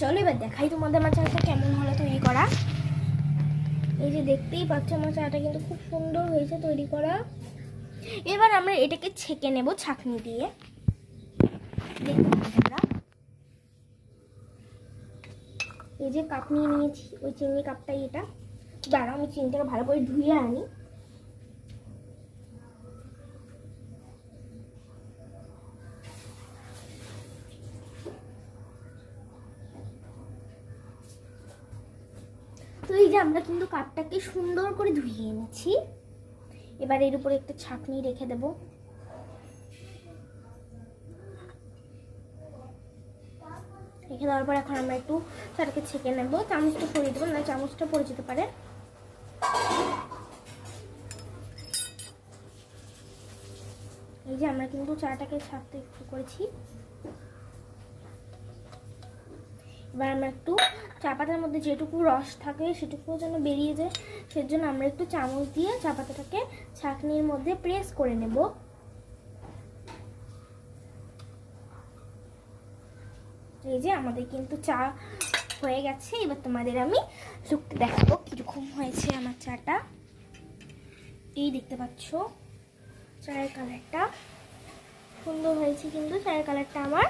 চলো এবার দেখাই তোমাদের আমার চাটা কেমন হলো তৈরি করা। এই যে দেখতেই পাচ্ছ আমার চাটা কিন্তু খুব সুন্দর হয়েছে তৈরি করা। এবার আমরা এটাকে ছেঁকে নেব ছাঁকনি দিয়ে। দেখতে পাচ্ছি আমরা এই যে কাপ নিয়ে নিয়েছি, ওই চিনি কাপটাই এটা। দাঁড়াও আমি চিনিটাকে ভালো করে ধুয়ে আনি। তো এই যে আমরা কিন্তু কাপটাকে সুন্দর করে ধুয়ে এনেছি। এবার এর উপরে একটা ছাঁকনি রেখে দেব। রেখে দেওয়ার পর এখন আমরা একটু চাটাকে ছেঁকে নেবো। চামচটা সরিয়ে দেবো, না চামচটা পড়ে যেতে পারে। এই যে আমরা কিন্তু চাটাকে ছাঁকতে একটু করেছি। এবার আমরা একটু চা পাতার মধ্যে যেটুকু রস থাকে সেটুকুও যেন বেরিয়ে যায়, সেজন্য আমরা একটু চামচ দিয়ে চা পাতাটাকে ছাঁকনির মধ্যে প্রেস করে নেব। এই যে আমাদের কিন্তু চা হয়ে গেছে। এবার তোমাদের আমি লুকটা দেখাবো কিরকম হয়েছে আমার চাটা। এই দেখতে পাচ্ছ চায়ের কালারটা সুন্দর হয়েছে কিন্তু চায়ের কালারটা আমার।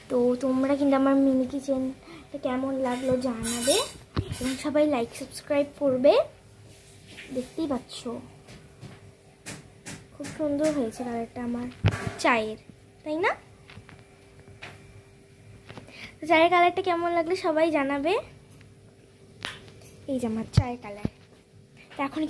তো তোমরা কিন্তু আমার মিনি কিচেনটা কেমন লাগলো জানাবে এবং সবাই লাইক সাবস্ক্রাইব করবে। দেখতেই পাচ্ছ খুব সুন্দর হয়েছে কালারটা আমার চায়ের, তাই না? চায়ের কালারটা কেমন লাগলো সবাই জানাবে। এই যে আমার চায়ের কালার। এখন